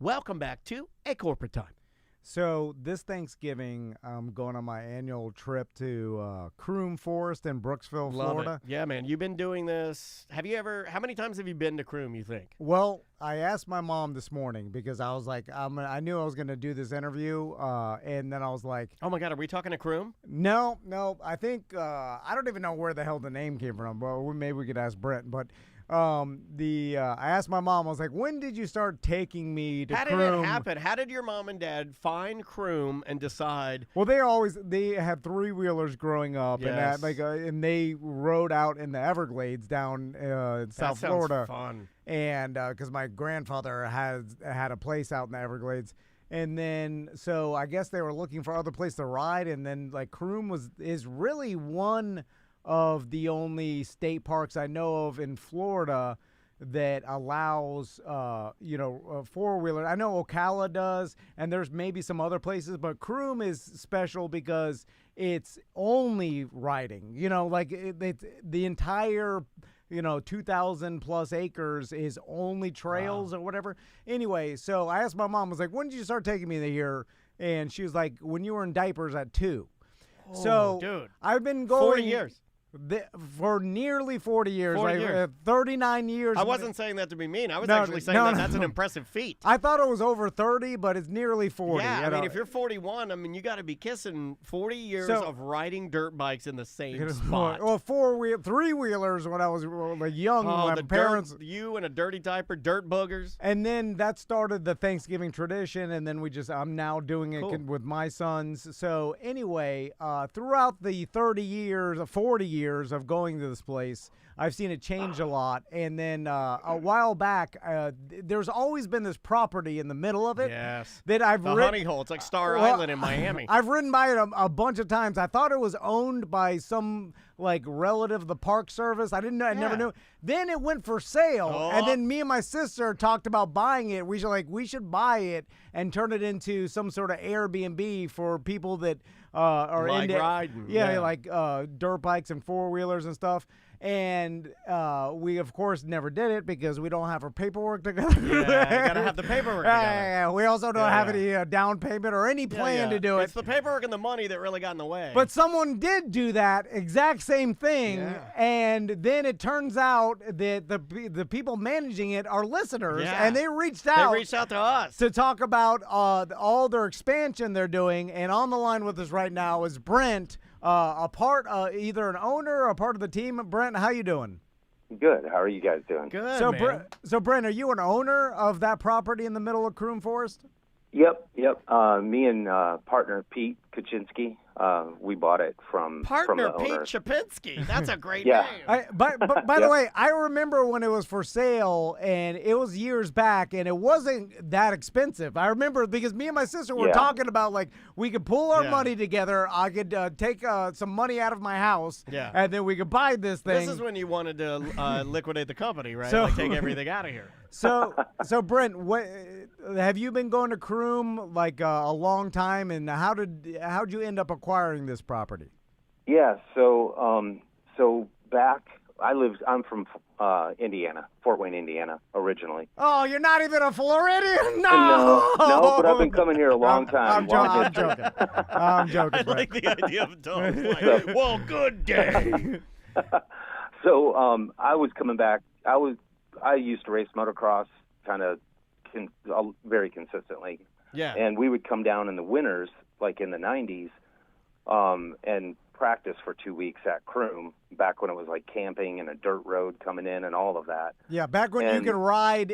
Welcome back to A Corporate Time. So this Thanksgiving, I'm going on my annual trip to Croom Forest in Brooksville, Florida. Yeah, man. You've been doing this. How many times have you been to Croom, you think? Well, I asked my mom this morning because I was like, I knew I was going to do this interview, and then I was like, oh, my God, are we talking to Croom? No. I think, I don't even know where the hell the name came from, but maybe we could ask Brent. But I asked my mom, I was like, when did you start taking me to Croom? How did it happen? How did your mom and dad find Croom and decide? Well, they had three-wheelers growing up, Yes. and they rode out in the Everglades down in South Florida. Fun. And because my grandfather had a place out in the Everglades. And then, so I guess they were looking for other place to ride, and then like Croom is really one of the only state parks I know of in Florida that allows, four-wheeler. I know Ocala does, and there's maybe some other places, but Croom is special because it's only riding. It's the entire, 2,000 plus acres is only trails or whatever. Anyway, so I asked my mom, I was like, when did you start taking me here? And she was like, when you were in diapers at 2. Oh, so dude. I've been going 40 years. For nearly 40 years. 40 years. 39 years. I wasn't saying that to be mean. I was actually saying that's an impressive feat. I thought it was over 30, but it's nearly 40. Yeah, I mean, if you're 41, you got to be kissing 40 years of riding dirt bikes in the same spot. Well, three-wheelers when I was young. My parents. You and a dirty diaper, dirt boogers. And then that started the Thanksgiving tradition, and then I'm now doing it with my sons. So anyway, throughout the 40 years of going to this place, I've seen it change a lot. And then a while back, there's always been this property in the middle of it. Yes. That I've the honey hole. It's like Star Island in Miami. I've ridden by it a bunch of times. I thought it was owned by some relative of the Park Service. I didn't know. I never knew. Then it went for sale, and then me and my sister talked about buying it. We should buy it and turn it into some sort of Airbnb for people that are into riding. Like dirt bikes and four-wheelers and stuff. And we, of course, never did it because we don't have our paperwork together. Yeah, you got to have the paperwork together. Yeah. We also don't have any down payment or any plan to do it. It's the paperwork and the money that really got in the way. But someone did do that exact same thing, and then it turns out that the people managing it are listeners, and they reached out. They reached out to us to talk about all their expansion they're doing. And on the line with us right now is Brent, either an owner or a part of the team. Brent, how you doing? Good. How are you guys doing? Good, so, man. So, Brent, are you an owner of that property in the middle of Croom Forest? Yep. Me and partner Pete Kuczynski, we bought it from the owner. Pete Chapinski. That's a great name. By the way, I remember when it was for sale, and it was years back, and it wasn't that expensive. I remember because me and my sister were talking about we could pull our money together. I could take some money out of my house, and then we could buy this thing. This is when you wanted to liquidate the company, right? So, take everything out of here. So Brent, what have you been going to Croom a long time, and how'd you end up acquiring this property? Yeah, so back I'm from Indiana, Fort Wayne, Indiana, originally. Oh, you're not even a Floridian? No, but I've been coming here a long time. I'm joking. I'm joking. I like the idea of Tom. Well, good day. So I was coming back. I used to race motocross kind of very consistently. Yeah. And we would come down in the winters, like in the 90s, and practice for 2 weeks at Croom, back when it was like camping and a dirt road coming in and all of that. Yeah, back when you could ride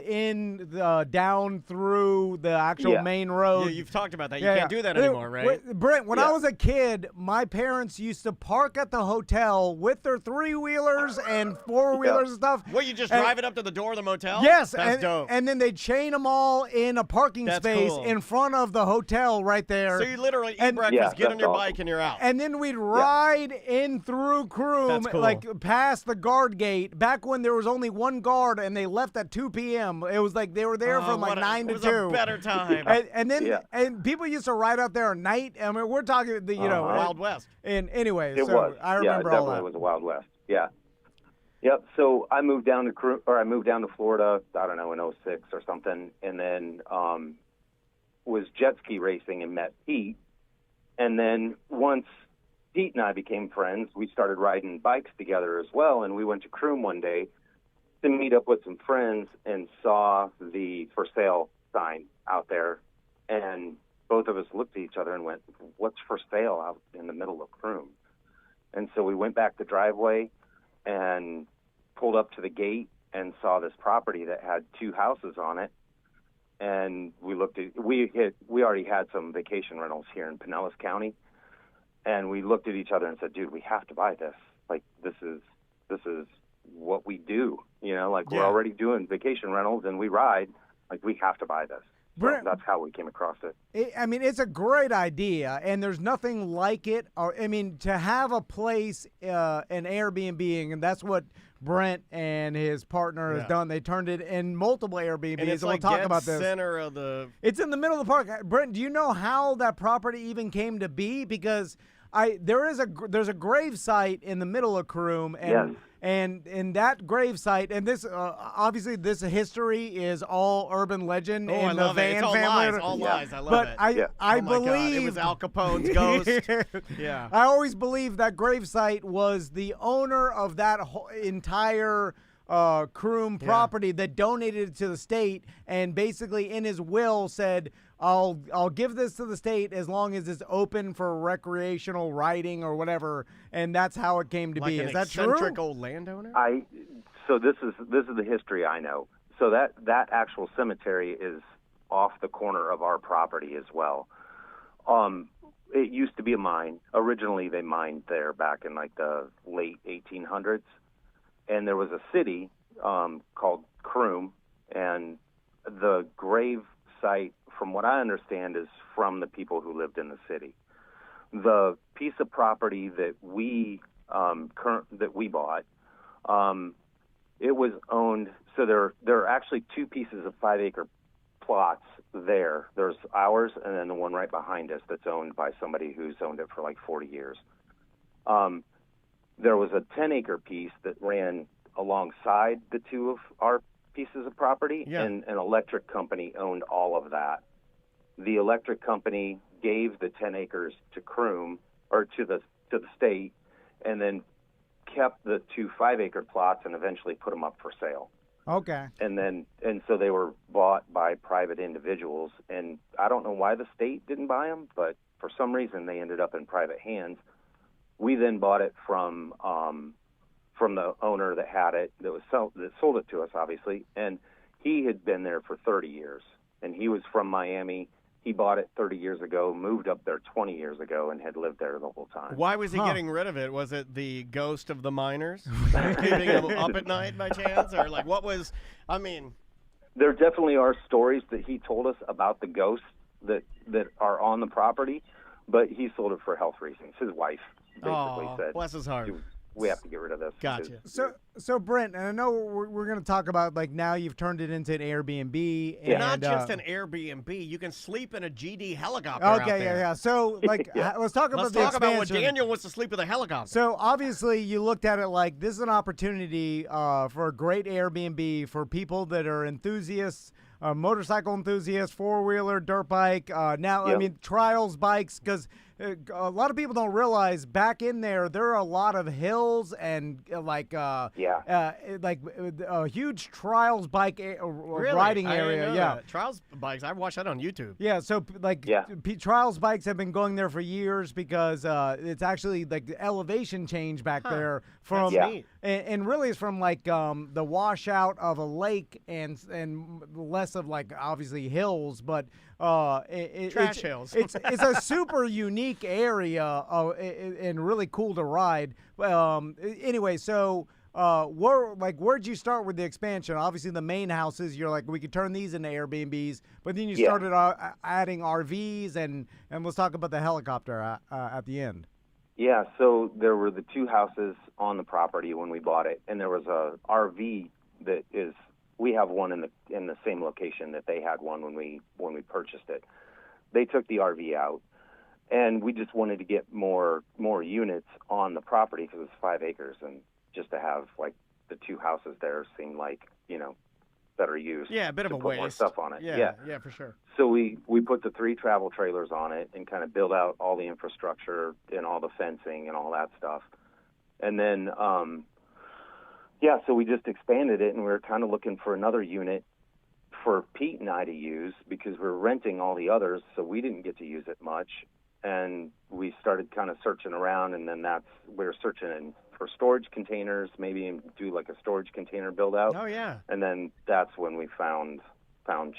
down through the actual main road. Yeah, you've talked about that. You can't do that anymore, right? Brent, when I was a kid, my parents used to park at the hotel with their three-wheelers and four-wheelers and stuff. Well, you just drive it up to the door of the motel? Yes. That's dope. And then they'd chain them all in a parking space in front of the hotel right there. So you literally eat breakfast, get on your bike, and you're out. And then we'd ride in through Croom, past the guard gate, back when there was only one guard and they left at 2 p.m. It was like they were there from 9 to 2. It was a better time. and then people used to ride out there at night. I mean, we're talking Wild West. And anyway, it was. I remember all that. It definitely was a Wild West. Yeah. Yep. So I moved down to Florida, I don't know, in '06 or something, and then was jet ski racing and met Pete. And then once Pete and I became friends, we started riding bikes together as well. And we went to Croom one day to meet up with some friends and saw the for sale sign out there. And both of us looked at each other and went, "What's for sale out in the middle of Croom?" And so we went back the driveway and pulled up to the gate and saw this property that had 2 houses on it. And we already had some vacation rentals here in Pinellas County. And we looked at each other and said, "Dude, we have to buy this. Like, this is what we do. You know, like, we're already doing vacation rentals and we ride. Like, we have to buy this." So that's how we came across it. I mean, it's a great idea, and there's nothing like it. I mean, to have a place, an Airbnb, and that's what Brent and his partner has done. They turned it in multiple Airbnbs. And it's we'll talk about this. Center of the. It's in the middle of the park. Brent, do you know how that property even came to be? Because there's a grave site in the middle of Croom, and and in that grave site, and this obviously this history is all urban legend. Oh, in I love the it. Van It's all family. lies. All lies. I love but it. I Oh my God, believe it was Al Capone's ghost. Yeah. I always believed that gravesite was the owner of that entire Croom property that donated it to the state, and basically in his will said, I'll give this to the state as long as it's open for recreational riding or whatever, and that's how it came to like be. An Is that eccentric true? old landowner? So this is the history I know. So that actual cemetery is off the corner of our property as well. It used to be a mine. Originally, they mined there back in like the late 1800s, and there was a city called Croom, and the grave site, from what I understand, is from the people who lived in the city. The piece of property that we bought, it was owned. So there are actually 2 pieces of 5-acre plots there. There's ours, and then the one right behind us that's owned by somebody who's owned it for like 40 years. There was a 10-acre piece that ran alongside the 2 of our pieces of property, and an electric company owned all of that. The electric company gave the 10 acres to Croom, or to the state, and then kept the 2 5-acre plots and eventually put them up for sale. Okay. And so they were bought by private individuals, and I don't know why the state didn't buy them, but for some reason they ended up in private hands. We then bought it from the owner that had it, that sold it to us, obviously, and he had been there for 30 years, and he was from Miami. He bought it 30 years ago, moved up there 20 years ago, and had lived there the whole time. Why was he getting rid of it? Was it the ghost of the miners keeping him up at night by chance? Or like, what was, I mean... There definitely are stories that he told us about the ghosts that are on the property, but he sold it for health reasons. His wife basically said, bless his heart. "We have to get rid of this." Gotcha. So Brent, and I know we're going to talk about, like, now you've turned it into an Airbnb. And And, not just an Airbnb. You can sleep in a GD helicopter Okay, out there. yeah. So, like, let's talk about Let's the talk about what expansion. Daniel wants to sleep with a helicopter. So obviously you looked at it like this is an opportunity for a great Airbnb for people that are enthusiasts, motorcycle enthusiasts, 4-wheeler, dirt bike. I mean, trials bikes, because a lot of people don't realize back in there are a lot of hills and like a huge trials bike riding I didn't area. know Yeah. that. Trials bikes. I watched that on YouTube. Yeah, so like trials bikes have been going there for years because it's actually like the elevation change back there from neat. and really it's from like the washout of a lake and less of like obviously hills, but Trash hills. It's a super unique area and really cool to ride. Anyway, so. Where'd you start with the expansion? Obviously, the main houses, you're like, we could turn these into Airbnbs, but then you started adding RVs, and let's talk about the helicopter at the end. Yeah, so there were the 2 houses on the property when we bought it, and there was a RV that is. We have one in the same location that they had one when we purchased it. They took the RV out, and we just wanted to get more units on the property because it's 5 acres, and just to have like the 2 houses there seemed like, better use. Yeah, a bit of to a put waste. more stuff on it. Yeah, for sure. So we put the 3 travel trailers on it and kind of build out all the infrastructure and all the fencing and all that stuff. And then, so we just expanded it, and we were kind of looking for another unit for Pete and I to use because we were renting all the others, so we didn't get to use it much. And we started kind of searching around, and then we were searching for storage containers, maybe do like a storage container build out. Oh, yeah. And then that's when we found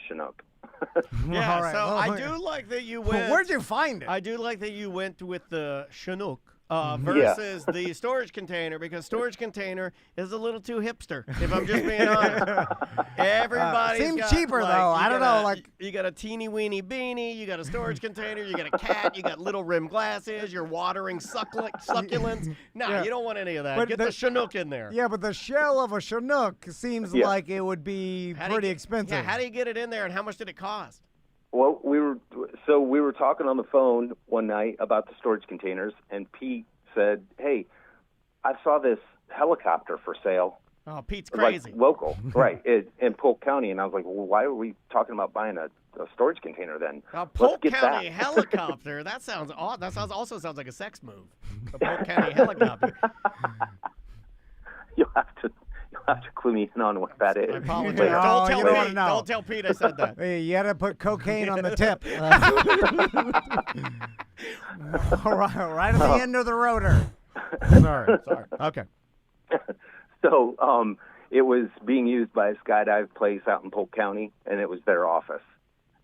Chinook. Yeah, All right. so Well, I do like that you went. Where'd you find it? I do like that you went with the Chinook versus the storage container, because storage container is a little too hipster, if I'm just being honest. Everybody's seems got, cheaper, like, though. you I don't got know, a- like- you got a teeny weeny beanie, you got a storage container, you got a cat, you got little rim glasses, you're watering succulents. No, Yeah. you don't want any of that. But Get the Chinook in there. Yeah, but the shell of a Chinook seems like it would be How do you pretty get- expensive. Yeah, how do you get it in there, and how much did it cost? Well, we were talking on the phone one night about the storage containers, and Pete said, "Hey, I saw this helicopter for sale." Oh, Pete's crazy. Like local, right, in Polk County. And I was like, well, why are we talking about buying a storage container then? Polk get County that. helicopter. That sounds odd. Also sounds like a sex move. A Polk County helicopter. You'll have to clue me in on what that is. I apologize. Later. Oh, you don't wanna Pete. know. Don't tell Pete I said that. Hey, you had to put cocaine on the tip. right at the end of the rotor. Sorry. Okay. So it was being used by a skydive place out in Polk County, and it was their office.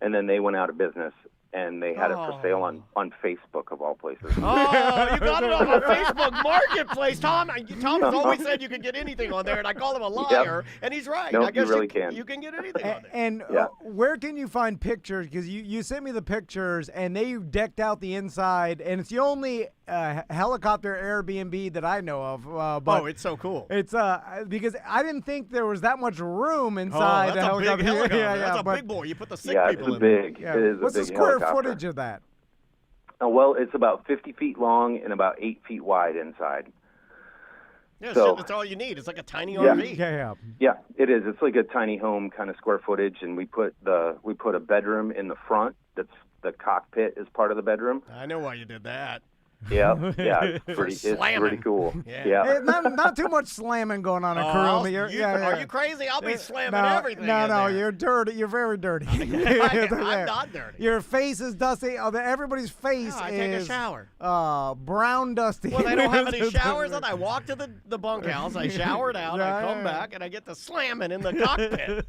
And then they went out of business, and they had it for sale on Facebook, of all places. Oh, you got it on the Facebook Marketplace. Tom has always said you could get anything on there, and I call him a liar, and he's right. Nope, I guess you really can. You can get anything on there. And where can you find pictures? Because you sent me the pictures, and they decked out the inside, and it's the only helicopter Airbnb that I know of. But it's so cool. It's because I didn't think there was that much room inside. That's a big helicopter. Yeah, That's a but- big boy. You put the sick Yeah, people it's a in there. big. Yeah. It is What's a the big square helicopter. footage of that? Well, it's about 50 feet long and about 8 feet wide inside. Yeah, So- shit, that's all you need. It's like a tiny Yeah. RV. Yeah. Yeah, it is. It's like a tiny home kind of square footage, and we put a bedroom in the front. That's the cockpit is part of the bedroom. I know why you did that. Yeah, it's pretty Slamming. cool. Yeah. Hey, not too much slamming going on at Croom. Are you crazy? I'll be slamming no, everything. No, in no, there. you're dirty. You're very dirty. I'm not dirty. Your face is dusty. Everybody's face I is take a shower. Brown dusty. Well, they don't have any showers on. I walk to the bunkhouse, I showered out, I come back, and I get to slamming in the cockpit.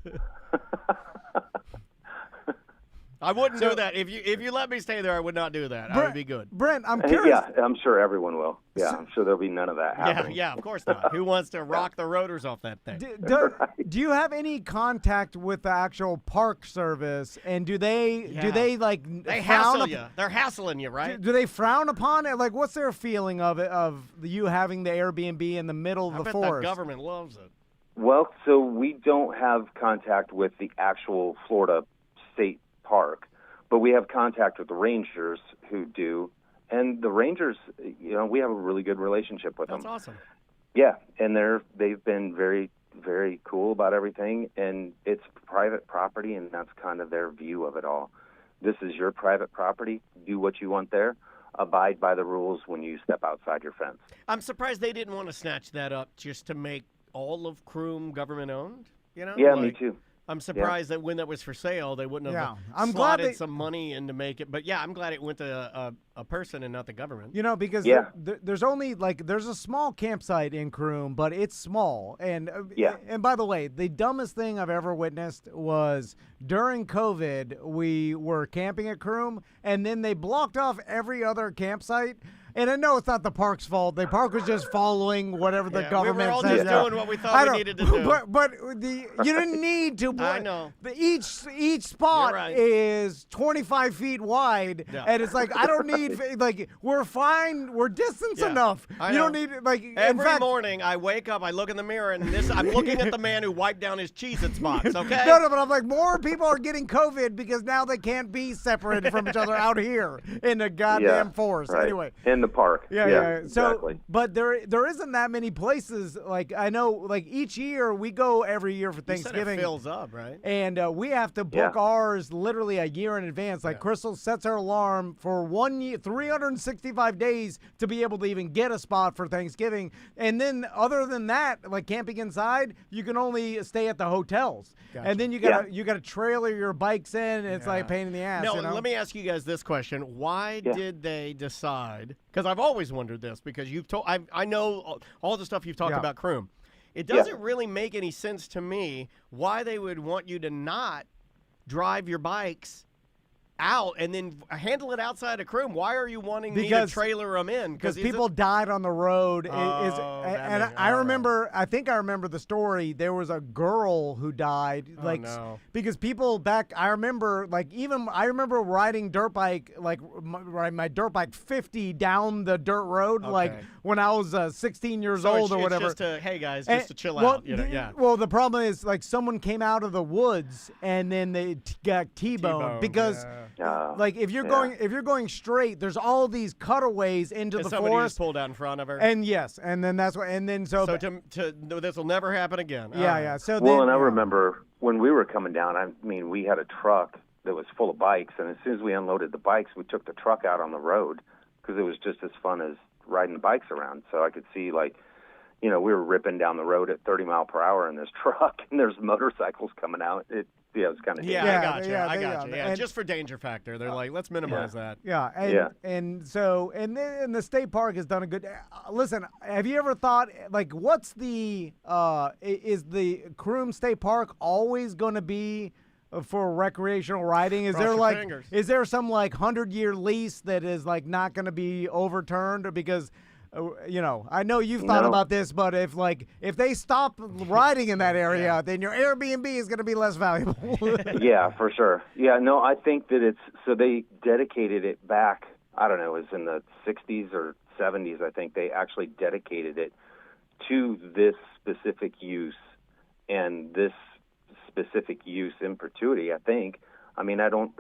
I wouldn't do that. If you let me stay there, I would not do that. I would be good. Brent, I'm curious. Yeah, I'm sure everyone will. Yeah, I'm sure there'll be none of that happening. Yeah, of course not. Who wants to rock the rotors off that thing? Do you have any contact with the actual park service? And do they like They frown hassle you. They're hassling you, right? Do they frown upon it? Like, what's their feeling of it? Of you having the Airbnb in the middle of I the bet forest? the government loves it. Well, so we don't have contact with the actual Florida State Park, but we have contact with the rangers who do. And the rangers, we have a really good relationship with That's them. awesome. Yeah, and they've been very, very cool about everything, and it's private property, and that's kind of their view of it all. This is your private property. Do what you want there. Abide by the rules when you step outside your fence. I'm surprised they didn't want to snatch that up just to make all of Croom government-owned. Yeah, me too. I'm surprised that when that was for sale, they wouldn't have I'm glad slotted some money in to make it. But yeah, I'm glad it went to a person and not the government. Because there's only there's a small campsite in Croom, but it's small. And and by the way, the dumbest thing I've ever witnessed was during COVID, we were camping at Croom, and then they blocked off every other campsite. And I know it's not the park's fault. The park was just following whatever the government we were all says. just doing what we thought we needed to do. But you didn't need to. I know. Each spot right. is 25 feet wide, and it's like I don't need we're fine. We're distance enough. I You know. don't need Every morning I wake up, I look in the mirror, and I'm looking at the man who wiped down his Cheez-It spots. Okay. No, but I'm like, more people are getting COVID because now they can't be separated from each other out here in the goddamn forest. Right. Anyway. And the park. Yeah. So, exactly. but there isn't that many places. Like I know, like each year we go every year for You said Thanksgiving. it fills up, right? And we have to book ours literally a year in advance. Like Crystal sets her alarm for 1 year, 365 days to be able to even get a spot for Thanksgiving. And then other than that, like camping inside, you can only stay at the hotels. Gotcha. And then you gotta trailer your bikes in. It's like a pain in the ass. No, you know? let me ask you guys this question: why did they decide? Because I've always wondered this. Because you've told, I know all the stuff you've talked about Croom. It doesn't really make any sense to me why they would want you to not drive your bikes out and then handle it outside of Croom. Why are you wanting me to trailer them in? Because people died on the road. I remember, I think I remember the story. There was a girl who died. Because people back, I remember riding dirt bike, like my dirt bike 50 down the dirt road, like when I was 16 years old or whatever. Just to, hey guys, just to chill out. Well, the problem is like someone came out of the woods and then they got T-boned because like if you're going straight, there's all these cutaways into the somebody forest. Just pulled out in front of her. And and then that's what, and then so this will never happen again. Yeah. So and I remember when we were coming down. I mean, we had a truck that was full of bikes, and as soon as we unloaded the bikes, we took the truck out on the road because it was just as fun as riding the bikes around. So I could see we were ripping down the road at 30 mile per hour in this truck, and there's motorcycles coming out. It was kind of I got you. Yeah, just for danger factor, they're like, let's minimize that. And then the state park has done a good. Listen, have you ever thought like what's the is the Croom State Park always going to be for recreational riding? Is there some like 100-year lease that is like not going to be overturned, or because I know you've thought about this, but if they stop riding in that area, then your Airbnb is going to be less valuable. Yeah, for sure. Yeah, no, I think that they dedicated it back, I don't know, it was in the 60s or 70s, I think they actually dedicated it to this specific use and this specific use in perpetuity, I think. I mean, I don't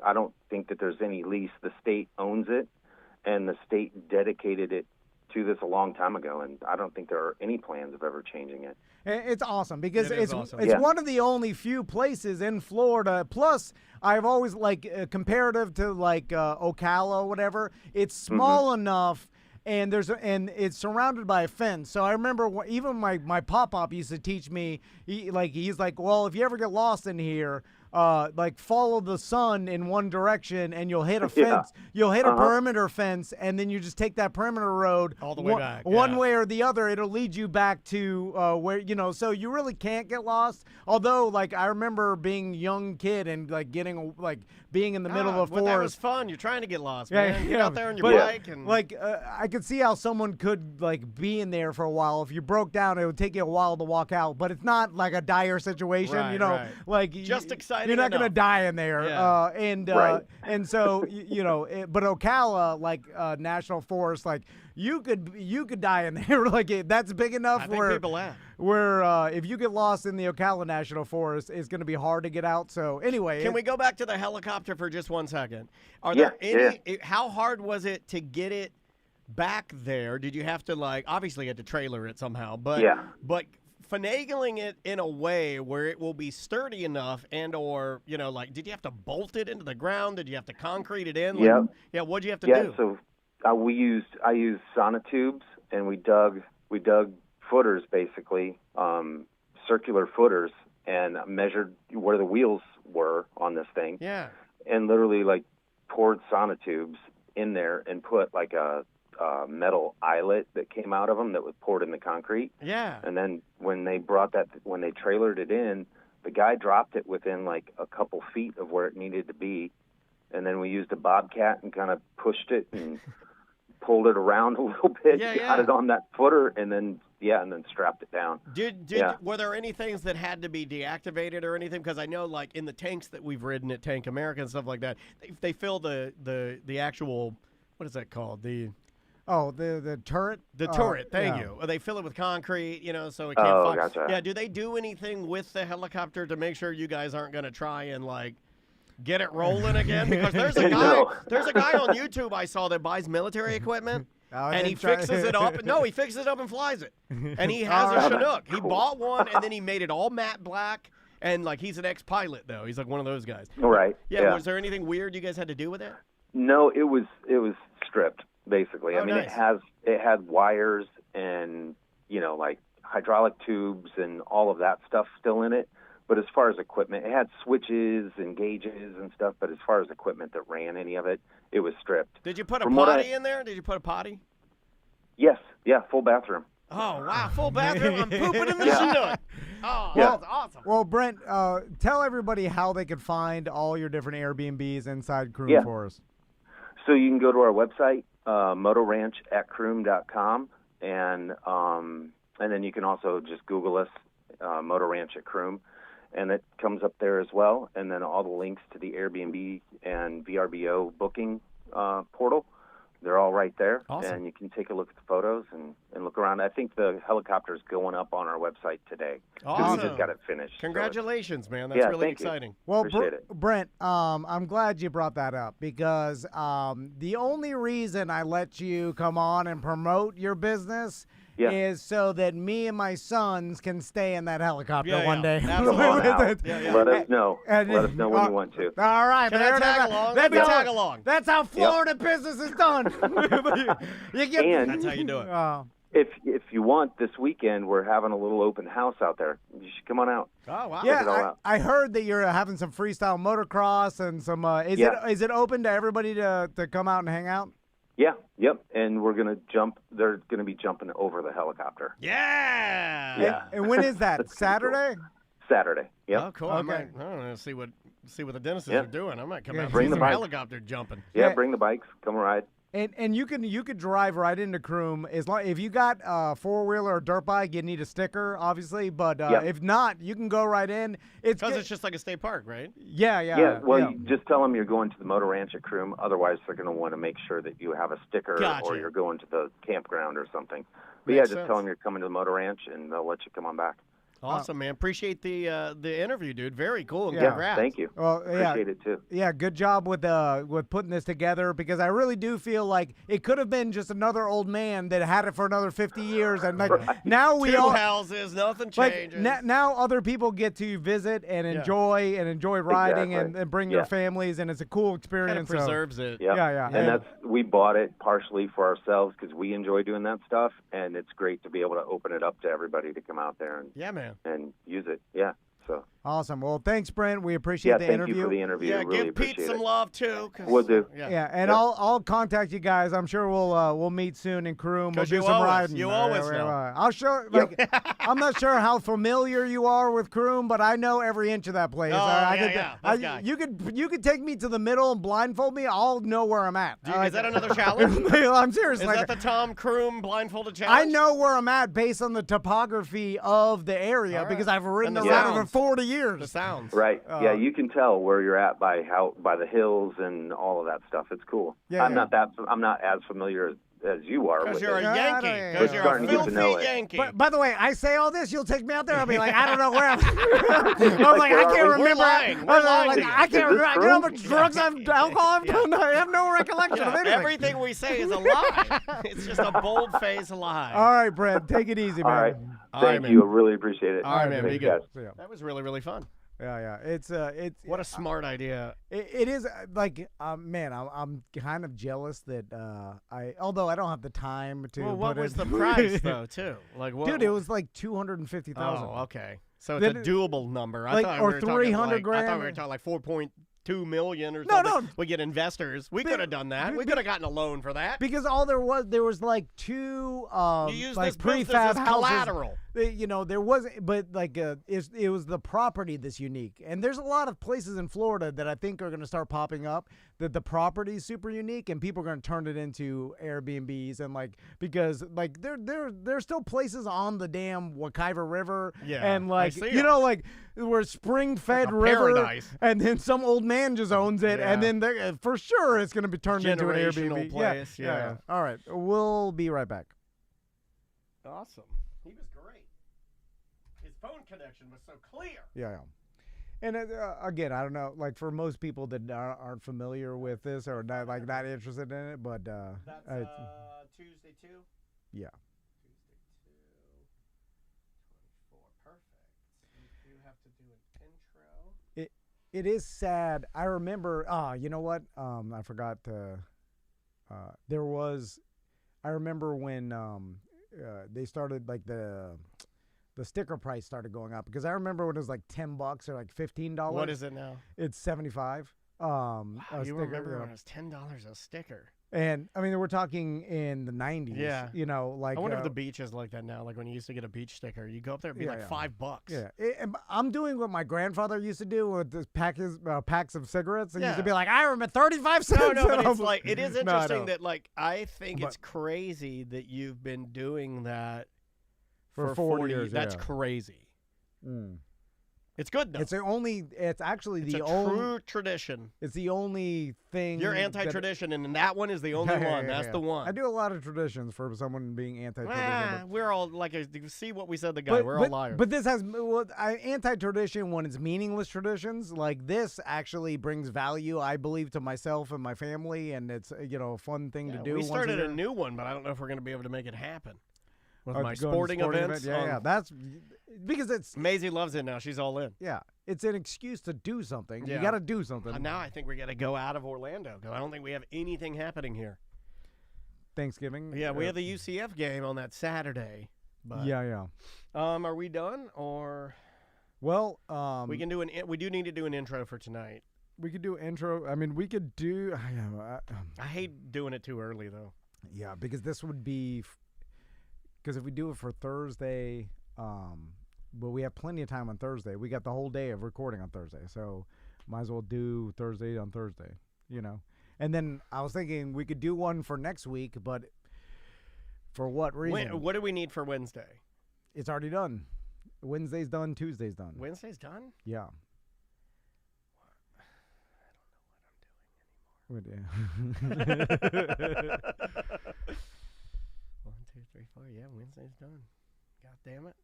think that there's any lease. The state owns it, and the state dedicated it to this a long time ago, and I don't think there are any plans of ever changing it. It's awesome because it's awesome. One of the only few places in Florida. Plus, I've always comparative to Ocala or whatever. It's small enough, and it's surrounded by a fence. So I remember even my pop used to teach me. He's like, well, if you ever get lost in here, follow the sun in one direction and you'll hit a fence. You'll hit a perimeter fence, and then you just take that perimeter road all the way back. One way or the other. It'll lead you back to where so you really can't get lost. Although I remember being a young kid and getting being in the middle of a forest. That was fun. You're trying to get lost, man. Get out there on your bike and I could see how someone could be in there for a while. If you broke down, it would take you a while to walk out, but it's not like a dire situation. Right. Just exciting. You're not going to die in there. And so, but Ocala, National Forest, you could die in there. That's big enough where if you get lost in the Ocala National Forest, it's going to be hard to get out. So anyway. Can we go back to the helicopter for just 1 second? Are there how hard was it to get it back there? Did you have to obviously you had to trailer it somehow, but finagling it in a way where it will be sturdy enough or did you have to bolt it into the ground? Did you have to concrete it in? What'd you have to do? So I used sonotubes, and we dug footers, basically, circular footers, and measured where the wheels were on this thing. Yeah. And literally poured sonotubes in there and put a metal eyelet that came out of them that was poured in the concrete. Yeah. And then when they trailered it in, the guy dropped it within a couple feet of where it needed to be. And then we used a bobcat and kind of pushed it and pulled it around a little bit, got it on that footer, and then strapped it down. Were there any things that had to be deactivated or anything? Because I know in the tanks that we've ridden at Tank America and stuff like that, they fill the actual, what is that called? The turret? The turret, thank you. They fill it with concrete, so it can't fall. Gotcha. Yeah, do they do anything with the helicopter to make sure you guys aren't going to try and, get it rolling again? Because there's a guy on YouTube I saw that buys military equipment, and he fixes it up. No, he fixes it up and flies it. And he has a Chinook. He bought one, and then he made it all matte black. And, like, he's an ex-pilot, though. He's, like, one of those guys. Right. Yeah, was there anything weird you guys had to do with it? No, it was stripped, basically. Oh, I mean, nice. it had wires and, like, hydraulic tubes and all of that stuff still in it. But as far as equipment, it had switches and gauges and stuff. But as far as equipment that ran any of it, it was stripped. Did you put a potty in there? Did you put a potty? Yes. Yeah, full bathroom. Oh, wow, full bathroom. I'm pooping in the Chinook. Oh, Yeah. that's awesome. Well, Brent, tell everybody how they can find all your different Airbnbs inside Croom for us. So you can go to our website, Moto Ranch at Croom.com, and then you can also just Google us, Moto Ranch at Croom, and it comes up there as well. And then all the links to the Airbnb and VRBO booking portal. They're all right there, awesome. And you can take a look at the photos and look around. I think the helicopter's going up on our website today. Awesome. We just got it finished. Congratulations, man. That's really exciting. Well, Appreciate it. Brent, I'm glad you brought that up because the only reason I let you come on and promote your business is so that me and my sons can stay in that helicopter one day. Absolutely. Let us know. Let us know when you want to. All right. Can I tag along? Let me tag along. That's how Florida business is done. That's how you do it. If you want, this weekend we're having a little open house out there. You should come on out. Oh, wow. Yeah, I heard that you're having some freestyle motocross and some. Is it open to everybody to come out and hang out? Yeah, yep, and we're gonna jump. They're gonna be jumping over the helicopter. Yeah. And when is that? Saturday? Cool. Saturday. Yep. Oh, cool. Okay. I don't know. See what the dentists are doing. I might come out and Bring see the some bike. helicopter jumping. Yeah, bring the bikes. Come ride. And you could drive right into Croom as long if you got a 4-wheeler or dirt bike, you need a sticker, obviously. But if not, you can go right in. Because it's just like a state park, right? Yeah. Well, you just tell them you're going to the Moto Ranch at Croom. Otherwise, they're going to want to make sure that you have a sticker or you're going to the campground or something. But Makes just sense. tell them you're coming to the Moto Ranch, and they'll let you come on back. Awesome, man. Appreciate the interview, dude. Very cool. And Yeah, congrats. thank you. Well, Appreciate it too. Yeah, good job with putting this together because I really do feel like it could have been just another old man that had it for another 50 years, and now we Two all houses, nothing changes. Now other people get to visit and enjoy riding and bring their families, and it's a cool experience. Kind of preserves it. Yeah. And we bought it partially for ourselves because we enjoy doing that stuff, and it's great to be able to open it up to everybody to come out there and use it. Yeah. So awesome. Well, thanks, Brent. We appreciate the interview. Thank you for the interview. Yeah, really give Pete appreciate some it. love too. We'll do. Yeah, and I'll contact you guys. I'm sure we'll meet soon in Croom. We'll do some riding. You always know. I'll show. I'm not sure how familiar you are with Croom, but I know every inch of that place. You could take me to the middle and blindfold me. I'll know where I'm at. Is that another challenge? I'm serious. Is that the Tom Croom blindfolded challenge? I know where I'm at based on the topography of the area because I've ridden around it for 40 years. The sounds. Right. Yeah, you can tell where you're at by the hills and all of that stuff. It's cool. I'm not as familiar as you are. Because with you're it. a Yankee. Because you're a filthy Yankee. But by the way, I say all this, you'll take me out there. I'll be like, I don't know where I'm. I'm like, I can't remember. We're lying. I can't remember. You know how much drugs alcohol I've done? I have no recollection of anything. Everything we say is a lie. It's just a bold-faced lie. All right, Brent, take it easy, man. All right. Thank you. I really appreciate it. All right, man. Be good. Yeah. That was really, really fun. Yeah. It's what a smart idea. It is like, man, I'm kind of jealous that although I don't have the time to. Well, what was the price though, too? Like, what? Dude, it was like $250,000. Oh, okay. So it's a doable number. I thought or 300 grand. I thought we were talking like 4.2 million or something. No. We get investors. We could have done that. We could have gotten a loan for that. Because there was like two you used like this business prefab as houses. collateral. There wasn't, but like it was the property that's unique. And there's a lot of places in Florida that I think are going to start popping up that the property is super unique and people are going to turn it into Airbnbs and because there's still places on the damn Wekiva River and like where spring-fed like a river paradise. and then some old man just owns it and then for sure it's going to be turned into an Airbnb place. Yeah. All right, we'll be right back. Awesome. He was great. His phone connection was so clear. Yeah. And again, I don't know. Like for most people that aren't familiar with this or not interested in it, but that's Tuesday 2. Yeah. Tuesday 2, 24. Perfect. You do have to do an intro. It is sad. I remember. You know what? I forgot to. There was. I remember when they started like the sticker price started going up, because I remember when it was like $10 or like $15. What is it now? It's $75. Wow, you remember when it was $10 a sticker? And I mean, we're talking in the 90s. Yeah. You know, like I wonder if the beach is like that now. Like when you used to get a beach sticker, you go up there, it'd be like $5. Yeah. I'm doing what my grandfather used to do with the packs of cigarettes. He used to be like, I remember 35 cents. No, but it's like, it is interesting that like, I think it's crazy that you've been doing that for 40 years. That's crazy. Mm. It's good though. It's actually the only true tradition. It's the only thing. You're anti-tradition, and that one is the only one. That's the one. I do a lot of traditions for someone being anti-tradition. We're all like, see what we said. The guy. We're all liars. But this has anti-tradition when it's meaningless traditions. Like this actually brings value, I believe, to myself and my family, and it's a fun thing to do. We started a new one, but I don't know if we're going to be able to make it happen. With my sporting events. Yeah. That's because it's... Maisie loves it now. She's all in. Yeah. It's an excuse to do something. Yeah. You got to do something. Now I think we got to go out of Orlando, because I don't think we have anything happening here. Thanksgiving? Yeah, we have the UCF game on that Saturday. But, yeah. Are we done, or... Well, we can do we do need to do an intro for tonight. We could do intro. I mean, we could do... I hate doing it too early, though. Yeah, because this would be... Because if we do it for Thursday, but we have plenty of time on Thursday. We got the whole day of recording on Thursday, so might as well do Thursday on Thursday, And then I was thinking we could do one for next week, but for what reason? What do we need for Wednesday? It's already done. Wednesday's done. Tuesday's done. Wednesday's done? Yeah. I don't know what I'm doing anymore. 1, 2, 3, 4. Yeah, Wednesday's done. God damn it.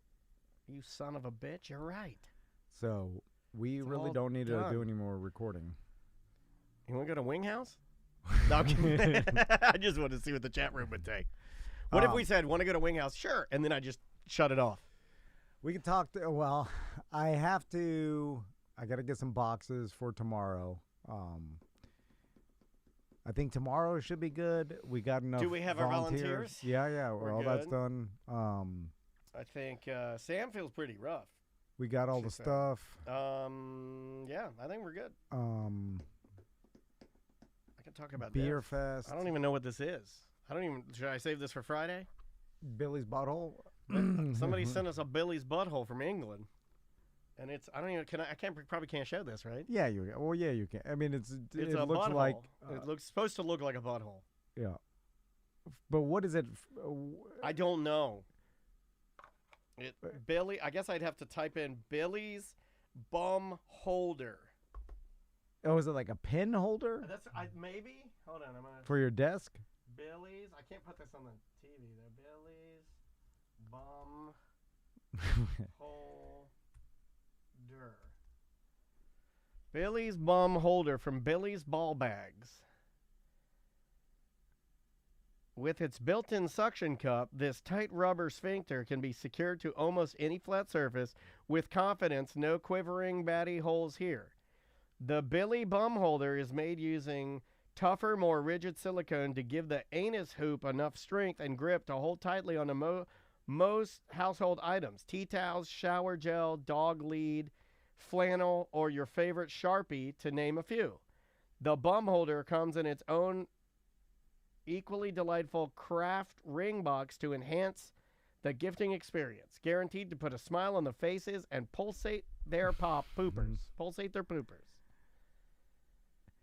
You son of a bitch. You're right. So we really don't need to do any more recording. You want to go to Wing House? No, I'm kidding. I just wanted to see what the chat room would say. What if we said, want to go to Wing House? Sure. And then I just shut it off. We could talk I got to get some boxes for tomorrow. I think tomorrow should be good. We got enough. Do we have our volunteers? Yeah. All that's done. I think Sam feels pretty rough. We got all the stuff. Yeah, I think we're good. I can talk about Beer Fest. I don't even know what this is. Should I save this for Friday? Billy's Butthole. Somebody sent us a Billy's Butthole from England. And it's, I probably can't show this, right? Yeah, you can. I mean, it looks butthole. like. It looks supposed to look like a butthole. Yeah. But what is it? I don't know. Billy, I guess I'd have to type in Billy's bum holder. Oh, is it like a pen holder? Maybe. Hold on, for your desk. Billy's. I can't put this on the TV though. Billy's bum holder. Billy's bum holder from Billy's Ball Bags. With its built-in suction cup, this tight rubber sphincter can be secured to almost any flat surface with confidence. No quivering batty holes here. The Billy bum holder is made using tougher, more rigid silicone to give the anus hoop enough strength and grip to hold tightly on the most household items. Tea towels, shower gel, dog lead, flannel, or your favorite Sharpie, to name a few. The bum holder comes in its own equally delightful craft ring box to enhance the gifting experience. Guaranteed to put a smile on the faces and pulsate their poopers. Pulsate their poopers.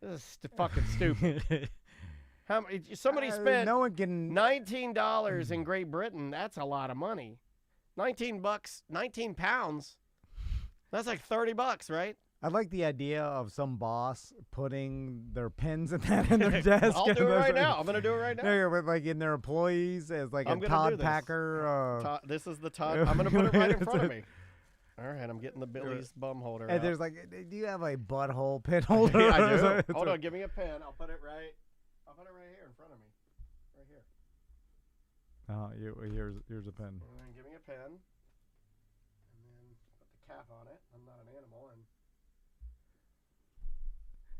This is fucking stupid. Somebody spent $19 in Great Britain. That's a lot of money. $19, 19 pounds. That's like $30, right? I like the idea of some boss putting their pens in their desk. I'll do it right now. I'm going to do it right now. Yeah, but like in their employees as like a Todd Packer. This is the Todd. I'm going to put it right in front of me. All right, I'm getting the Billy's bum holder And out. there's like, do you have a butthole pin holder? Yeah, I do. Hold on, give me a pen. I'll put it right here in front of me. Right here. Here's a pen. And then give me a pen. And then put the cap on it. I'm not an animal. And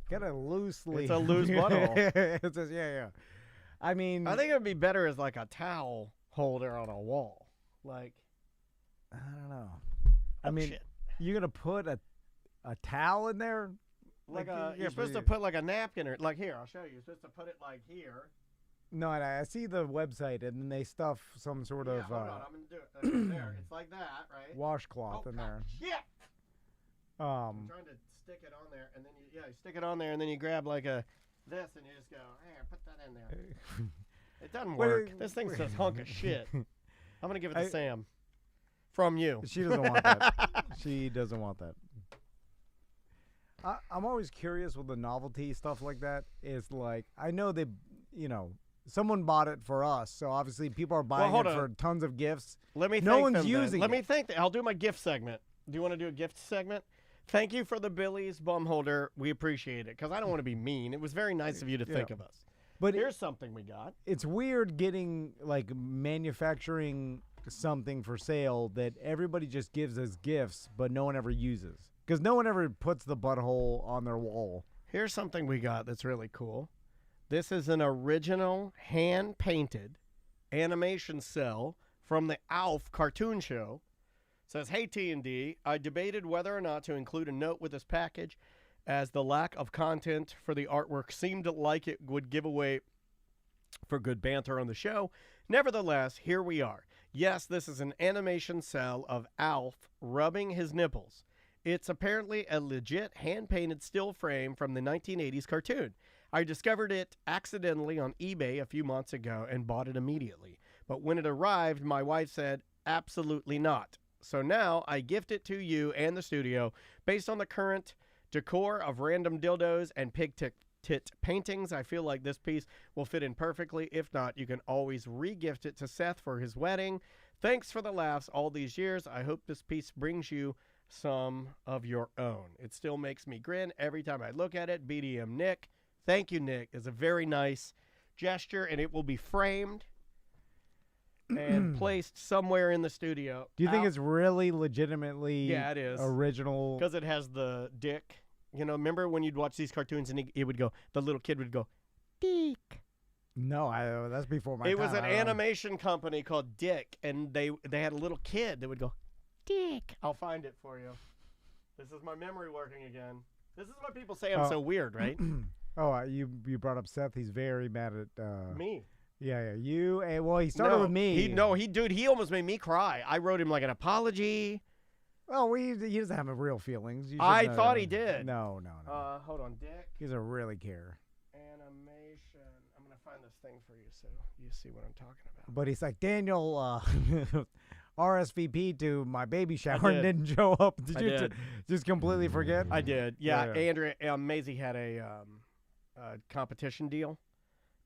Got a loosely. it's a loose butthole. It says, yeah. I mean, I think it would be better as like a towel holder on a wall. Like, I don't know. oh, I mean, shit. you're gonna put a towel in there? Like you're supposed to put like a napkin or like here. I'll show you. You're supposed to put it like here. No, I see the website, and then they stuff some sort of Hold on, I'm gonna do it. There, it's like that, right? washcloth in there. Shit. I'm trying to stick it on there, and then you stick it on there, and then you grab like this, and you just go, here, put that in there. It doesn't work. This thing's just hunk of shit. I'm gonna give it to Sam. From you. She doesn't want that. She doesn't want that. I'm always curious with the novelty stuff like that. Is like, I know they, someone bought it for us, so obviously people are buying it for tons of gifts. Let me no thank one's them, using Let it. me thank them. I'll do my gift segment. Do you want to do a gift segment? Thank you for the Billy's bum holder. We appreciate it because I don't want to be mean. It was very nice of you to think of us. But here's something we got. It's weird getting like manufacturing something for sale that everybody just gives as gifts, but no one ever uses because no one ever puts the butthole on their wall. Here's something we got that's really cool. This is an original hand-painted animation cell from the ALF cartoon show. It says, hey, T&D, I debated whether or not to include a note with this package as the lack of content for the artwork seemed like it would give away for good banter on the show. Nevertheless, here we are. Yes, this is an animation cell of Alf rubbing his nipples. It's apparently a legit hand-painted still frame from the 1980s cartoon. I discovered it accidentally on eBay a few months ago and bought it immediately. But when it arrived, my wife said, absolutely not. So now I gift it to you and the studio based on the current decor of random dildos and pig tit paintings. I feel like this piece will fit in perfectly. If not, you can always re-gift it to Seth for his wedding. Thanks for the laughs all these years. I hope this piece brings you some of your own. It still makes me grin every time I look at it. BDM Nick. Thank you, Nick. It's a very nice gesture, and it will be framed and placed somewhere in the studio. Do you think it's really legitimately it is. Original? Because it has the dick. Remember when you'd watch these cartoons and it would go, the little kid would go, dick. No, that's before my time. It was an animation company called Dick, and they had a little kid that would go, dick. I'll find it for you. This is my memory working again. This is what people say I'm so weird, right? You brought up Seth. He's very mad at me. Yeah, you. Well, he started with me. He almost made me cry. I wrote him like an apology. Oh, he doesn't have real feelings. I thought he did. No. Hold on, Dick. He doesn't really care. Animation. I'm going to find this thing for you so you see what I'm talking about. But he's like, Daniel RSVP to my baby shower and didn't show up. Did you just completely forget? I did. Yeah. Andrea Maisie had a competition deal,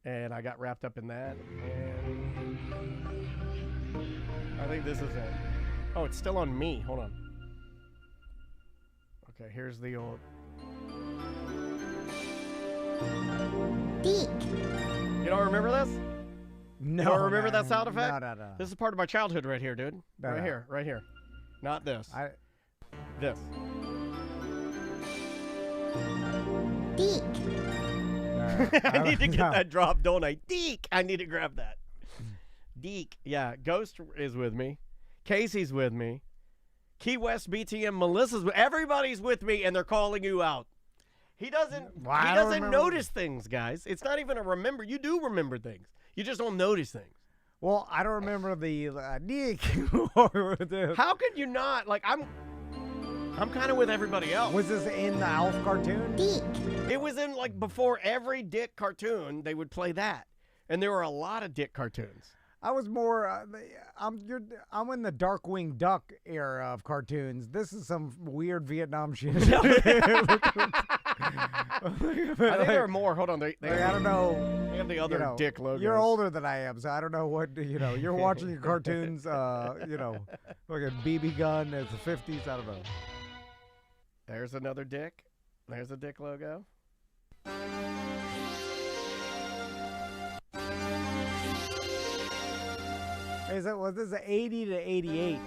and I got wrapped up in that. And I think this is it. Oh, it's still on me. Hold on. Okay, here's the old. Beak. You don't remember this? No. You don't remember that sound effect? No. This is part of my childhood right here, dude. Right here. Not this. This. Beak. I need to get that drop, don't I? Deek! I need to grab that. Deek. Yeah, Ghost is with me. Casey's with me. Key West BTM Melissa's with everybody's with me, and they're calling you out. He doesn't notice things, guys. It's not even a remember. You do remember things. You just don't notice things. Well, I don't remember the Nick. How could you not? Like, I'm kind of with everybody else. Was this in the Alf cartoon? Beak. It was in, like, before every Dick cartoon, they would play that. And there were a lot of Dick cartoons. I was more. I'm in the Darkwing Duck era of cartoons. This is some weird Vietnam shit. I think there are more. Hold on. They I don't know. They have the other dick logos. You're older than I am, so I don't know what, you're watching your cartoons, like a BB gun as the 50s. I don't know. There's another dick. There's a dick logo. Was this 80 to 88?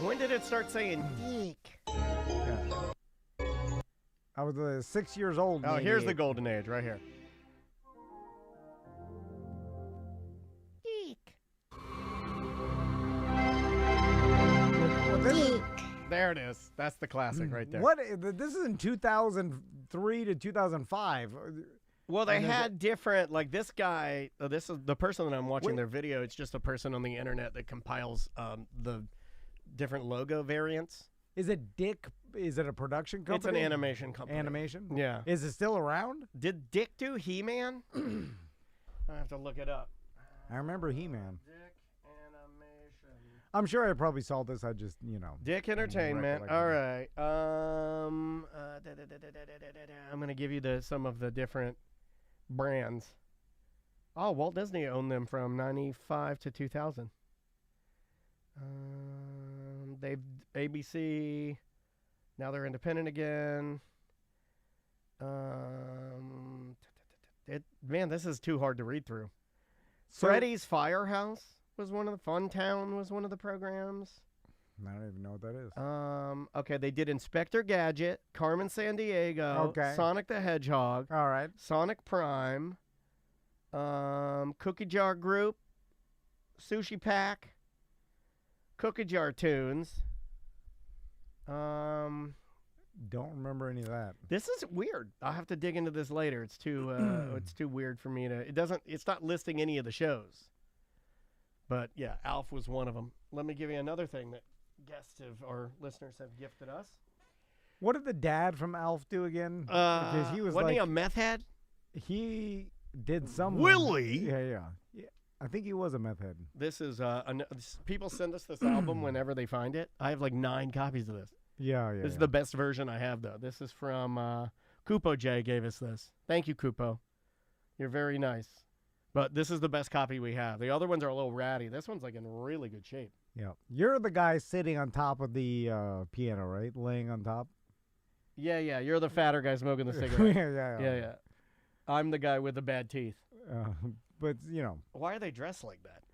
When did it start saying dick? Yeah. I was 6 years old. Oh, here's the golden age right here. Dick. Dick. There it is. That's the classic right there. What? This is in 2003 to 2005. Well, they had different, like this guy, this is the person that I'm watching their video. It's just a person on the internet that compiles the different logo variants. Is it Dick? Is it a production company? It's an animation company. Animation? Yeah. Is it still around? Did Dick do He-Man? I have to look it up. I remember He-Man. Dick Animation. I'm sure I probably saw this. I just, Dick Entertainment. All right. I'm going to give you some of the different brands. Oh, Walt Disney owned them from 95 to 2000. They've ABC. Now they're independent again. Man, this is too hard to read through. So, Freddy's Firehouse was one of the Funtown was one of the programs. I don't even know what that is. Okay, they did Inspector Gadget, Carmen Sandiego, Okay. Sonic the Hedgehog, All right. Sonic Prime, Cookie Jar Group, Sushi Pack, Cookie Jar Tunes. Don't remember any of that. This is weird. I'll have to dig into this later. It's too it's too weird for me to. It's not listing any of the shows. But yeah, Alf was one of them. Let me give you another thing that guests or listeners have gifted us. What did the dad from Alf do again? Because he was wasn't he a meth head? He did some. Willie? Yeah. I think he was a meth head. This is people send us this album whenever they find it. I have like 9 copies of this. Yeah. This is the best version I have, though. This is from Kupo J gave us this. Thank you, Kupo. You're very nice. But this is the best copy we have. The other ones are a little ratty. This one's like in really good shape. Yeah. You're the guy sitting on top of the piano, right? Laying on top? Yeah. You're the fatter guy smoking the cigarette. Yeah. I'm the guy with the bad teeth. But, Why are they dressed like that?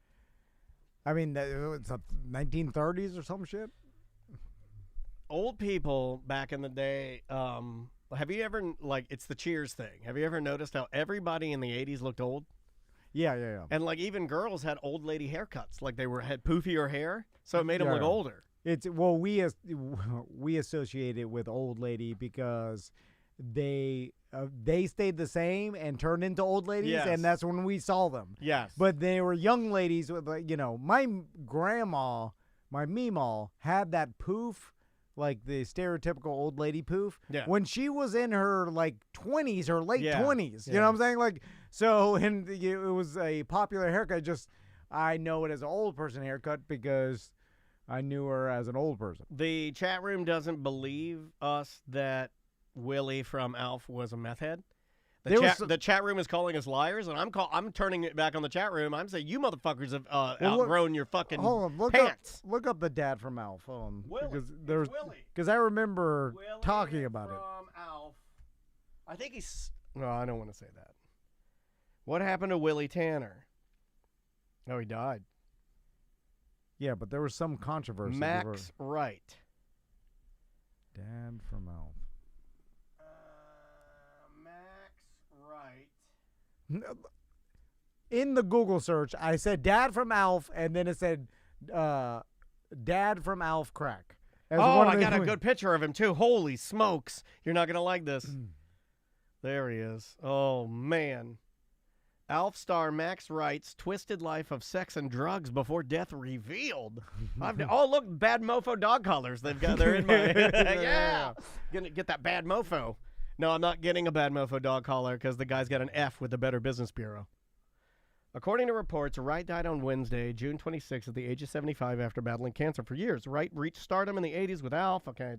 I mean, it's the 1930s or some shit. Old people back in the day, have you ever, it's the Cheers thing. Have you ever noticed how everybody in the 80s looked old? Yeah. And, even girls had old lady haircuts. Like, had poofier hair, so it made them look older. We associate it with old lady because they stayed the same and turned into old ladies, and that's when we saw them. Yes. But they were young ladies with, my grandma, my meemaw, had that poof, like the stereotypical old lady poof, when she was in her, 20s or late 20s. You know what I'm saying? And it was a popular haircut. Just, I know it as an old person haircut because I knew her as an old person. The chat room doesn't believe us that Willie from Alf was a meth head. The chat room is calling us liars, and I'm turning it back on the chat room. I'm saying you motherfuckers have outgrown your fucking pants. Look up the dad from Alf. Willie. Because I remember Willie talking about it. From Alf. I think he's. No, I don't want to say that. What happened to Willie Tanner? Oh, he died. Yeah, but there was some controversy. Max Wright. Dad from Alf. In the Google search, I said Dad from Alf, and then it said Dad from Alf Crack. I got a good picture of him, too. Holy smokes. You're not going to like this. There he is. Oh, man. Alf star Max Wright's twisted life of sex and drugs before death revealed. Look, bad mofo dog collars they've got there in my yeah. Gonna get that bad mofo. No, I'm not getting a bad mofo dog collar because the guy's got an F with the Better Business Bureau. According to reports, Wright died on Wednesday, June 26th, at the age of 75 after battling cancer for years. Wright reached stardom in the 80s with Alf. Okay,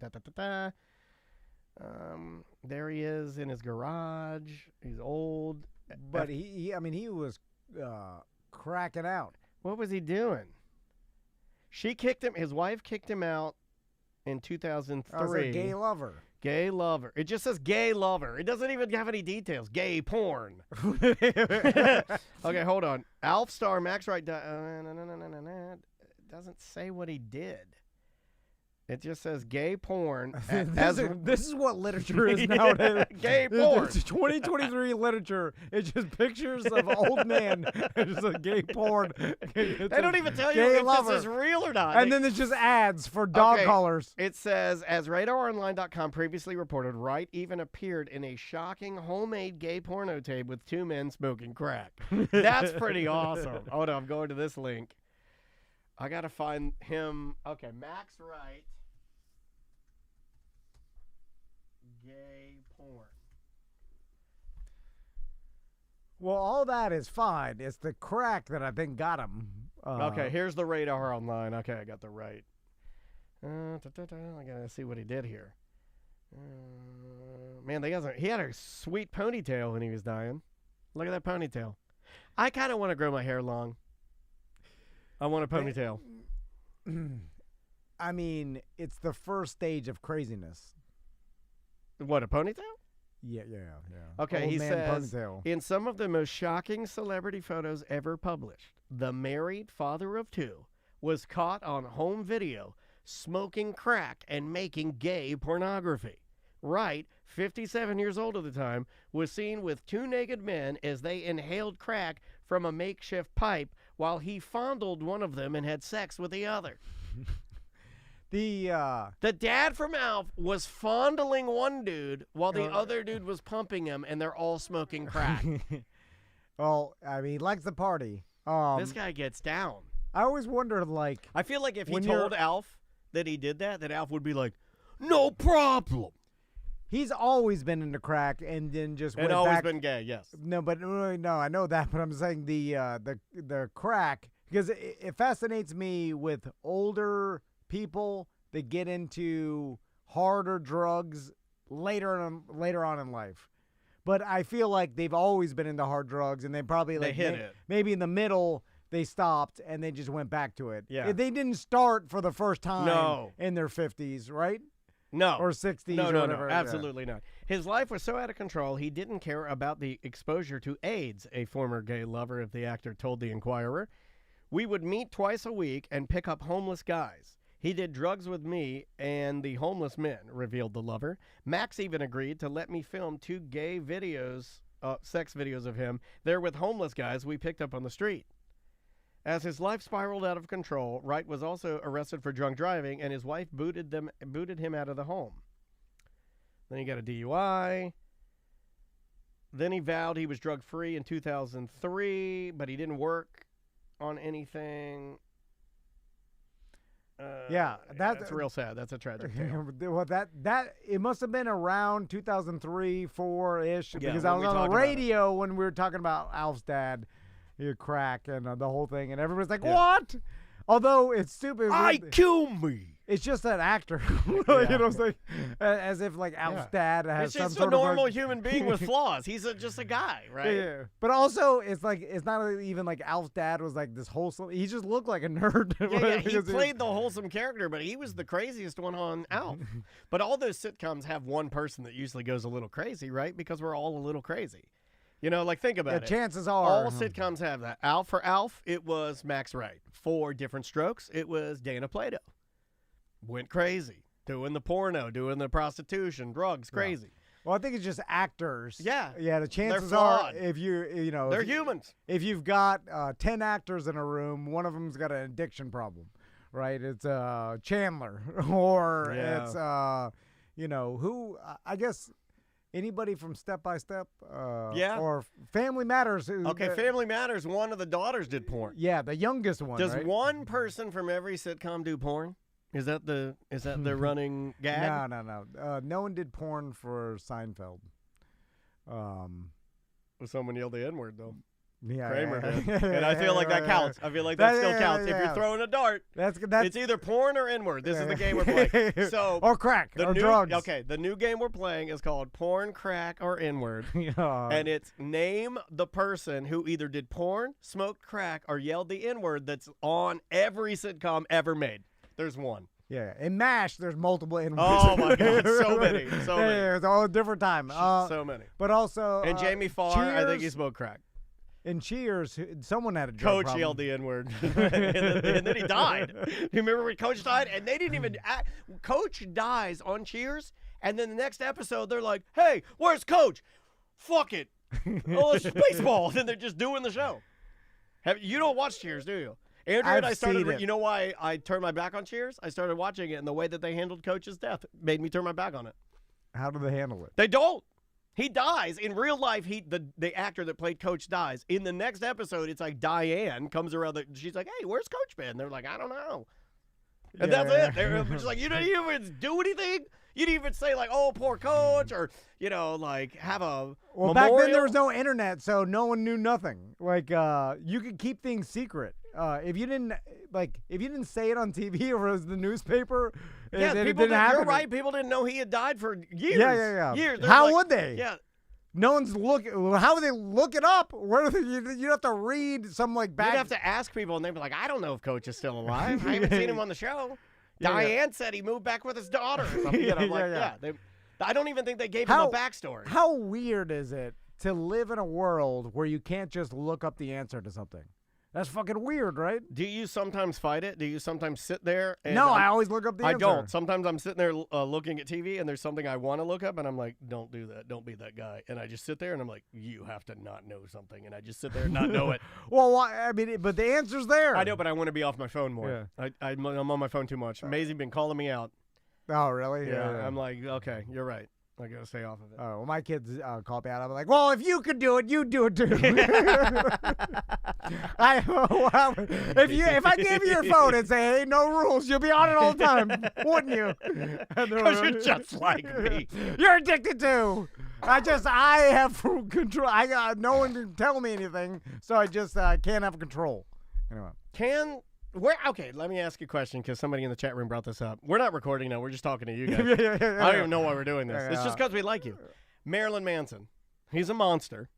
There he is in his garage. He's old. But he was cracking out. What was he doing? She kicked him. His wife kicked him out in 2003. I was a gay lover. Gay lover. It just says gay lover. It doesn't even have any details. Gay porn. Okay, hold on. Alf star Max Wright. It doesn't say what he did. It just says gay porn. This is what literature is nowadays. Gay porn. It's 2023 literature. It's just pictures of an old man. It's just a gay porn. They don't even tell you if this is real or not. And then there's just ads for dog collars. It says, as RadarOnline.com previously reported, Wright even appeared in a shocking homemade gay porno tape with two men smoking crack. That's pretty awesome. Hold on, I'm going to this link. I got to find him. Okay, Max Wright. Gay porn. Well, all that is fine. It's the crack that I think got him. Okay, here's the Radar Online. Okay, I got the right. I gotta see what he did here. Man, he had a sweet ponytail when he was dying. Look at that ponytail. I kind of want to grow my hair long. I want a ponytail. I mean, it's the first stage of craziness. What, a ponytail? Yeah. Okay, Old he man says, ponytail. in some of the most shocking celebrity photos ever published, the married father of two was caught on home video smoking crack and making gay pornography. Wright, 57 years old at the time, was seen with two naked men as they inhaled crack from a makeshift pipe while he fondled one of them and had sex with the other. The dad from Alf was fondling one dude while the other dude was pumping him, and they're all smoking crack. Well, I mean, he likes the party. This guy gets down. I always wondered, like... I feel like if he told Alf that he did that Alf would be like, no problem. He's always been into crack and then just went always back. Been gay, yes. No, I know that, but I'm saying the crack, because it fascinates me with older people that get into harder drugs later on in life. But I feel like they've always been into hard drugs, and they probably hit it. Maybe in the middle they stopped and they just went back to it. Yeah. They didn't start for the first time in their 50s, right? No. Or 60s no, or no, whatever. No, absolutely not. His life was so out of control, he didn't care about the exposure to AIDS, a former gay lover of the actor told the Inquirer. We would meet twice a week and pick up homeless guys. He did drugs with me and the homeless men, revealed the lover. Max even agreed to let me film 2 gay videos, sex videos of him there with homeless guys we picked up on the street. As his life spiraled out of control, Wright was also arrested for drunk driving, and his wife booted him out of the home. Then he got a DUI. Then he vowed he was drug-free in 2003, but he didn't work on anything. That's real sad. That's a tragic tale. Well, that it must have been around 2003, 4-ish, because I was on the radio when we were talking about Alf's dad, crack and the whole thing, and everybody's like, "What?" Although it's stupid. Kill me. It's just an actor, you know what I'm saying? As if like Alf's dad has some sort of. It's just a normal human being with flaws. He's just a guy, right? Yeah. But also, it's not even like Alf's dad was like this wholesome. He just looked like a nerd. He played the wholesome character, but he was the craziest one on Alf. But all those sitcoms have one person that usually goes a little crazy, right? Because we're all a little crazy. You know, like, think about it. Chances are. All sitcoms have that. For Alf, it was Max Wright. For Different Strokes, it was Dana Plato. Went crazy. Doing the porno, doing the prostitution, drugs, crazy. Yeah. Well, I think it's just actors. Yeah. Yeah, the chances are, if they're humans. If you've got 10 actors in a room, one of them's got an addiction problem, right? It's Chandler. Or it's, who, I guess... Anybody from Step by Step? Or Family Matters. Family Matters, one of the daughters did porn. Yeah, the youngest one. Does one person from every sitcom do porn? Is that the running gag? No. No one did porn for Seinfeld. Someone yelled the N-word, though. Kramer did. And I feel like that counts. I feel like that still counts. If you're throwing a dart, it's either porn or inward. This is the game we're playing. So or crack or drugs. Okay, the new game we're playing is called Porn, Crack, or Inward. And it's name the person who either did porn, smoked crack, or yelled the N-word that's on every sitcom ever made. There's one. Yeah, in MASH, there's multiple N-words. Oh, my God, so many. Yeah, it's all a different time. So many. But also... And Jamie Farr, I think he smoked crack. In Cheers, someone had a drug Coach yelled the N-word, and then he died. You remember when Coach died? And they didn't even Coach dies on Cheers, and then the next episode, they're like, hey, where's Coach? Fuck it. Oh, it's baseball. And they're just doing the show. You don't watch Cheers, do you? Andrew and I started, you know why I turned my back on Cheers? I started watching it, and the way that they handled Coach's death made me turn my back on it. How do they handle it? They don't. He dies. In real life, the actor that played Coach dies. In the next episode, it's like Diane comes around. She's like, hey, where's Coach been? They're like, I don't know. And that's it. They're just like, you didn't even do anything? You didn't even say, like, oh, poor Coach, or, like, have a memorial. Back then there was no internet, so no one knew nothing. Like, you could keep things secret. If you didn't say it on TV or it was the newspaper, it didn't happen. You're right. People didn't know he had died for years. Yeah. Years. How would they? Yeah. No one's looking. How would they look it up? You'd have to read some back. You'd have to ask people, and they'd be like, I don't know if Coach is still alive. I haven't seen him on the show. Diane said he moved back with his daughter. Or something. I'm like, I don't even think they gave him a backstory. How weird is it to live in a world where you can't just look up the answer to something? That's fucking weird, right? Do you sometimes fight it? Do you sometimes sit there? And no, I always look up the answer. I don't. Sometimes I'm sitting there looking at TV, and there's something I want to look up, and I'm like, don't do that. Don't be that guy. And I just sit there, and I'm like, you have to not know something. And I just sit there and not know it. Well, I mean, but the answer's there. I know, but I want to be off my phone more. Yeah. I'm on my phone too much. Maisie been calling me out. Oh, really? Yeah. I'm like, okay, you're right. I gotta stay off of it. Oh, well, my kids call me out. I'm like, well, if you could do it, you do it too. If I gave you your phone and say, hey, no rules, you'll be on it all the time, wouldn't you? Because you're just like me. You're addicted to. I have full control. No one can tell me anything, so I just can't have control. Anyway. Okay, let me ask you a question because somebody in the chat room brought this up. We're not recording now. We're just talking to you guys. I don't even know why we're doing this. It's just because we like you. Marilyn Manson. He's a monster.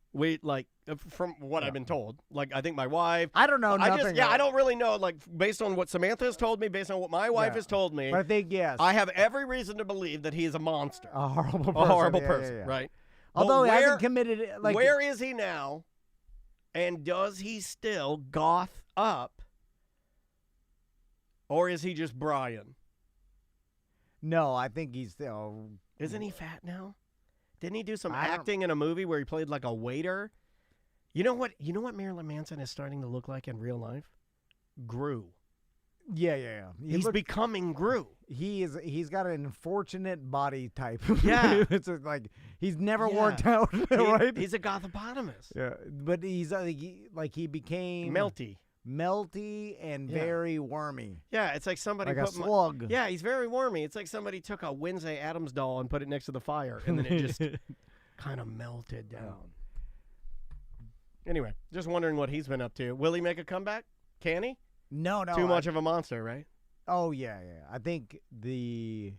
From what I've been told. I think my wife. I don't know nothing. I don't really know. Based on what Samantha has told me, based on what my wife has told me. But I think, yes. I have every reason to believe that he is a monster. A horrible person. Right? Although he hasn't committed. Where is he now? And does he still goth up? Or is he just Brian? No, I think he's still. Isn't he fat now? Didn't he do some acting in a movie where he played like a waiter? You know what Marilyn Manson is starting to look like in real life? Gru. Yeah. He's becoming Gru. He's got an unfortunate body type. Yeah. It's he's never worked out, right? He's a gothopotamus. Yeah, but he's he became melty and very wormy. Yeah, it's like somebody put a slug. Yeah, he's very wormy. It's like somebody took a Wednesday Addams doll and put it next to the fire, and then it just kind of melted down. Anyway, just wondering what he's been up to. Will he make a comeback? Can he? No. Too much of a monster, right? Oh, yeah. I think the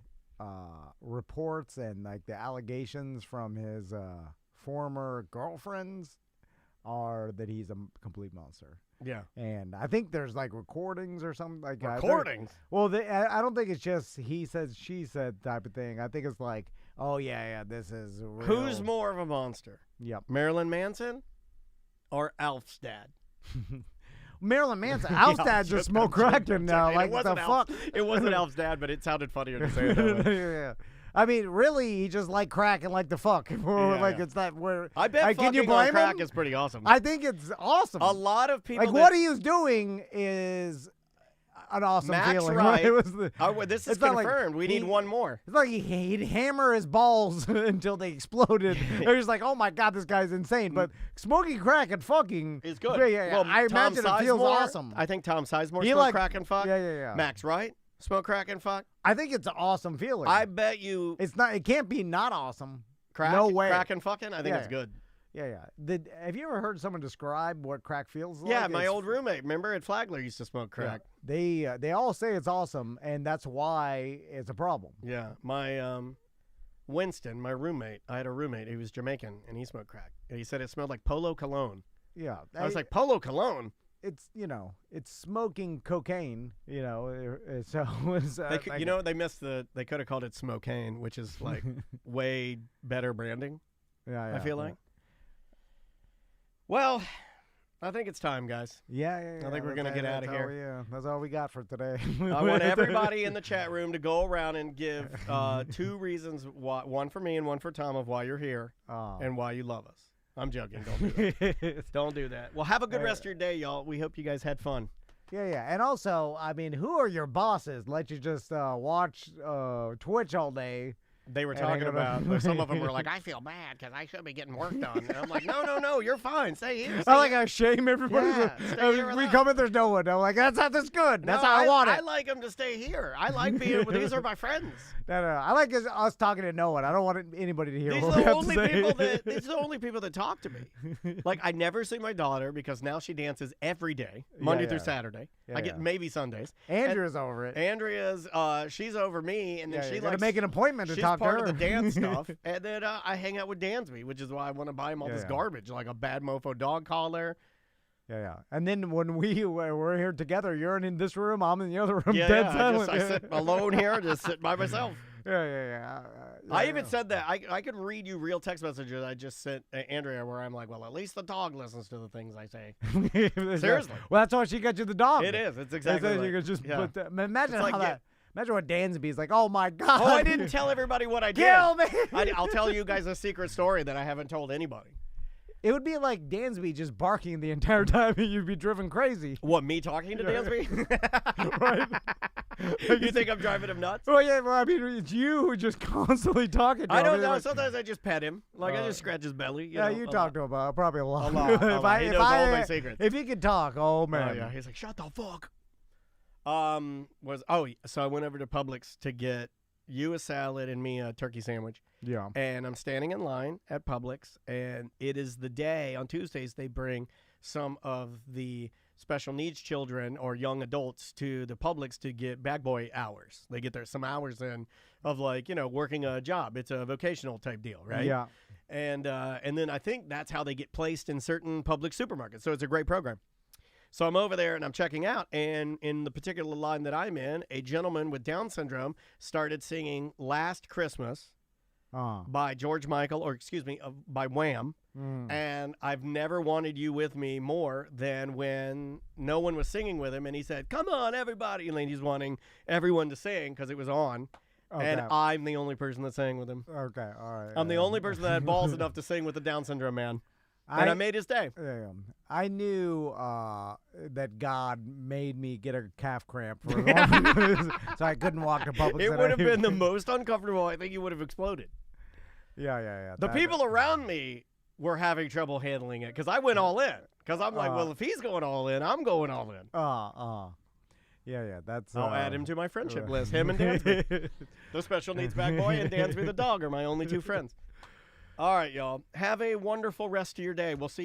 reports and the allegations from his former girlfriends are that he's a complete monster. Yeah. And I think there's recordings or something recordings? I don't think it's just he said, she said type of thing. I think it's oh, yeah, this is real. Who's more of a monster? Yep. Marilyn Manson or Alf's dad? Marilyn Manson. Alf's dad just smoked crack now. The fuck? It wasn't Alf's dad, but it sounded funnier to say it that way. Yeah. I mean, really, he just liked crack and liked to fuck. It's that where. I bet fucking on crack is pretty awesome. I think it's awesome. A lot of people. What he was doing is an awesome feeling. Right. It was this is confirmed. We need one more. It's like he'd hammer his balls until they exploded. It was like, oh my God, this guy's insane. But smoking crack and fucking is good. Yeah. Well, I imagine it feels awesome. I think Tom Sizemore smoked crack and fuck. Yeah. Max, right? Smoke crack and fuck? I think it's an awesome feeling. I bet you. It's not. It can't be not awesome. Crack? No way. Crack and fucking? I think it's good. Yeah. Have you ever heard someone describe what crack feels like? Yeah, my old roommate, remember at Flagler used to smoke crack. Yeah. They all say it's awesome, and that's why it's a problem. Yeah, my Winston, my roommate, I had a roommate. He was Jamaican, and he smoked crack. And he said it smelled like Polo Cologne. Yeah. I was like, Polo Cologne? It's, it's smoking cocaine, so it's, they missed they could have called it Smokane, which is like way better branding. Yeah, I feel like. Well, I think it's time, guys. Yeah. I think we're going to get out of here. Yeah, that's all we got for today. I want everybody in the chat room to go around and give 2 reasons, one for me and one for Tom, of why you're here and why you love us. I'm joking. Don't do that. Don't do that. Well, have a good rest of your day, y'all. We hope you guys had fun. Yeah. And also, I mean, who are your bosses? Let you just watch Twitch all day. They were talking about, some of them were like, I feel bad because I should be getting work done. And I'm like, no, you're fine. Stay here. I like how shame everybody. Yeah, we come in, there's no one. I'm like, that's not this good. That's how I want it. I like them to stay here. I like being with these are my friends. No. I like us talking to no one. I don't want anybody to hear these what we have to say. These are the only people that talk to me. Like, I never see my daughter because now she dances every day, Monday through Saturday. I get maybe Sundays. Andrea's over it. Andrea's, she's over me, and then she likes to make an appointment to talk to her. She's part of the dance stuff, and then I hang out with Dansby, which is why I want to buy him all this garbage, like a bad mofo dog collar. Yeah. And then when we're here together, you're in this room, I'm in the other room, dead silent. I sit alone here, just sit by myself. Yeah. I even said that. I could read you real text messages I just sent Andrea where I'm like, well, at least the dog listens to the things I say. Seriously. Well, that's why she got you the dog. It is. It's exactly you could just put imagine it's how like, Imagine what Dansby's like, oh, my God. Oh, I didn't tell everybody what I did. Kill me. I'll tell you guys a secret story that I haven't told anybody. It would be like Dansby just barking the entire time and you'd be driven crazy. What, me talking to Dansby? Right. You think I'm driving him nuts? Well, yeah, I mean, it's you who just constantly talking to him. I don't know. Sometimes I just pet him. Like, I just scratch his belly. You talk to him probably a lot. A lot. He knows all my secrets. If he could talk, oh, man. Oh, yeah. He's like, shut the fuck. So I went over to Publix to get you a salad and me a turkey sandwich. Yeah. And I'm standing in line at Publix, and it is the day on Tuesdays they bring some of the special needs children or young adults to the Publix to get bag boy hours. They get some hours in of working a job. It's a vocational type deal, right? Yeah. And then I think that's how they get placed in certain Publix supermarkets. So it's a great program. So I'm over there and I'm checking out, and in the particular line that I'm in, a gentleman with Down syndrome started singing Last Christmas by George Michael, by Wham. And I've never wanted you with me more than when no one was singing with him, and he said, come on, everybody. And he's wanting everyone to sing because it was on. Okay. And I'm the only person that sang with him. Okay, all right. I'm the only person that had balls enough to sing with the Down syndrome man. And I made his day. I knew that God made me get a calf cramp for so I couldn't walk to Publix. It would have been the most uncomfortable. I think you would have exploded. Yeah. The people around me were having trouble handling it because I went all in. Because I'm like, well, if he's going all in, I'm going all in. Yeah. That's. I'll add him to my friendship list. Him and Dansby. The special needs bag boy and Dansby the dog are my only 2 friends. All right, y'all. Have a wonderful rest of your day. We'll see you.